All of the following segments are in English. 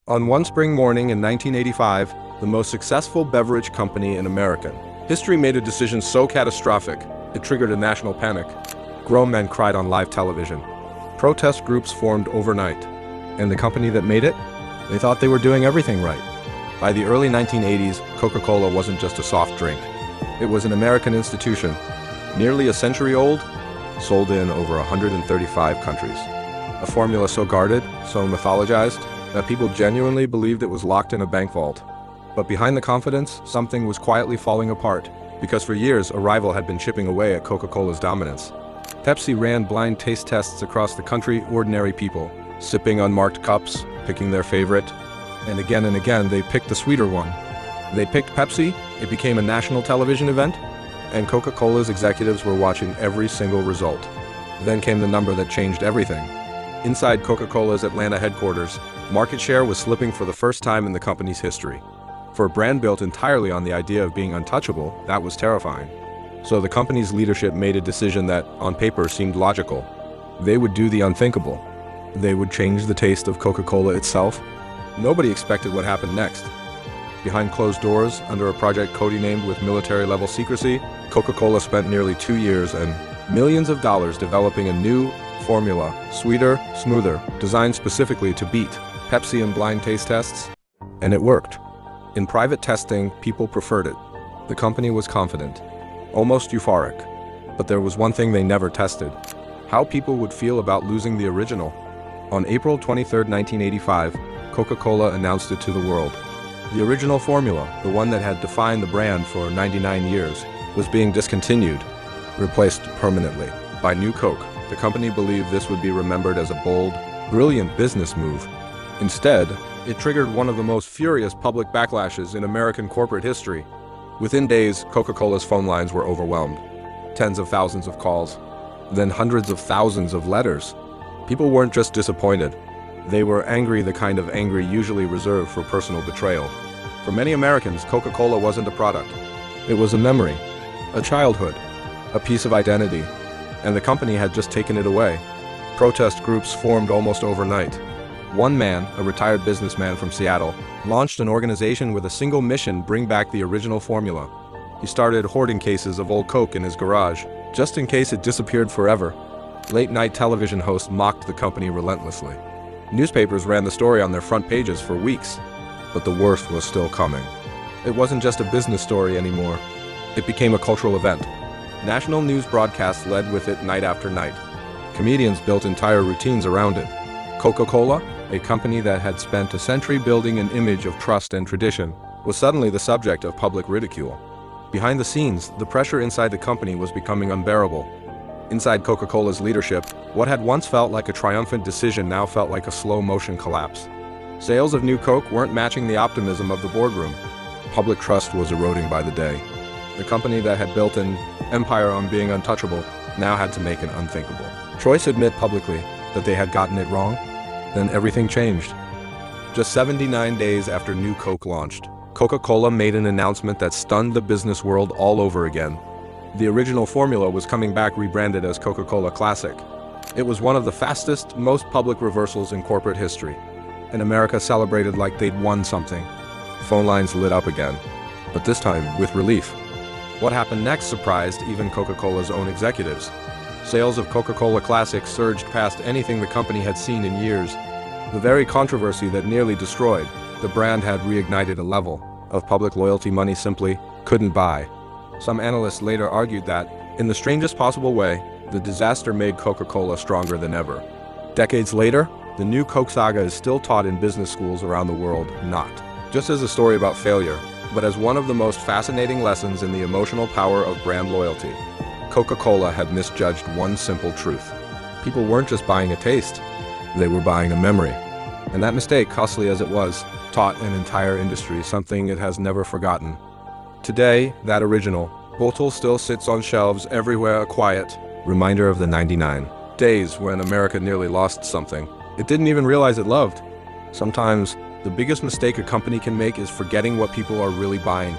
On one spring morning in 1985, the most successful beverage company in America. History made a decision so catastrophic, it triggered a national panic. Grown men cried on live television. Protest groups formed overnight. And the company that made it? They thought they were doing everything right. By the early 1980s, Coca-Cola wasn't just a soft drink. It was an American institution, nearly a century old, sold in over 135 countries. A formula so guarded, so mythologized, that people genuinely believed it was locked in a bank vault. But behind the confidence, something was quietly falling apart, because for years a rival had been chipping away at Coca-Cola's dominance. Pepsi ran blind taste tests across the country, ordinary people, sipping unmarked cups, picking their favorite, and again they picked the sweeter one. They picked Pepsi, it became a national television event, and Coca-Cola's executives were watching every single result. Then came the number that changed everything. Inside Coca-Cola's Atlanta headquarters, market share was slipping for the first time in the company's history. For a brand built entirely on the idea of being untouchable, that was terrifying. So the company's leadership made a decision that, on paper, seemed logical. They would do the unthinkable. They would change the taste of Coca-Cola itself. Nobody expected what happened next. Behind closed doors, under a project codenamed with military-level secrecy, Coca-Cola spent nearly 2 years and millions of dollars developing a new formula, sweeter, smoother, designed specifically to beat Pepsi in blind taste tests. And it worked. In private testing, people preferred it. The company was confident, almost euphoric. But there was one thing they never tested: how people would feel about losing the original. On April 23, 1985, Coca-Cola announced it to the world. The original formula, the one that had defined the brand for 99 years, was being discontinued, replaced permanently by New Coke. The company believed this would be remembered as a bold, brilliant business move. Instead, it triggered one of the most furious public backlashes in American corporate history. Within days, Coca-Cola's phone lines were overwhelmed. Tens of thousands of calls, then hundreds of thousands of letters. People weren't just disappointed. They were angry, the kind of angry usually reserved for personal betrayal. For many Americans, Coca-Cola wasn't a product. It was a memory, a childhood, a piece of identity, and the company had just taken it away. Protest groups formed almost overnight. One man, a retired businessman from Seattle, launched an organization with a single mission: bring back the original formula. He started hoarding cases of old Coke in his garage, just in case it disappeared forever. Late-night television hosts mocked the company relentlessly. Newspapers ran the story on their front pages for weeks, but the worst was still coming. It wasn't just a business story anymore. It became a cultural event. National news broadcasts led with it night after night. Comedians built entire routines around it. Coca-Cola, a company that had spent a century building an image of trust and tradition, was suddenly the subject of public ridicule. Behind the scenes, the pressure inside the company was becoming unbearable. Inside Coca-Cola's leadership, what had once felt like a triumphant decision now felt like a slow-motion collapse. Sales of New Coke weren't matching the optimism of the boardroom. Public trust was eroding by the day. The company that had built an empire on being untouchable now had to make an unthinkable choice: admit publicly that they had gotten it wrong. Then everything changed. Just 79 days after New Coke launched, Coca-Cola made an announcement that stunned the business world all over again. The original formula was coming back, rebranded as Coca-Cola Classic. It was one of the fastest, most public reversals in corporate history, and America celebrated like they'd won something. Phone lines lit up again, but this time with relief. What happened next surprised even Coca-Cola's own executives. Sales of Coca-Cola Classic surged past anything the company had seen in years. The very controversy that nearly destroyed the brand had reignited a level of public loyalty money simply couldn't buy. Some analysts later argued that, in the strangest possible way, the disaster made Coca-Cola stronger than ever. Decades later, the New Coke saga is still taught in business schools around the world, not just as a story about failure, but as one of the most fascinating lessons in the emotional power of brand loyalty. Coca-Cola had misjudged one simple truth. People weren't just buying a taste, they were buying a memory. And that mistake, costly as it was, taught an entire industry something it has never forgotten. Today, that original bottle still sits on shelves everywhere, a quiet reminder of the 99 days when America nearly lost something it didn't even realize it loved. Sometimes, the biggest mistake a company can make is forgetting what people are really buying.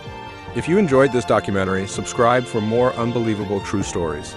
If you enjoyed this documentary, subscribe for more unbelievable true stories.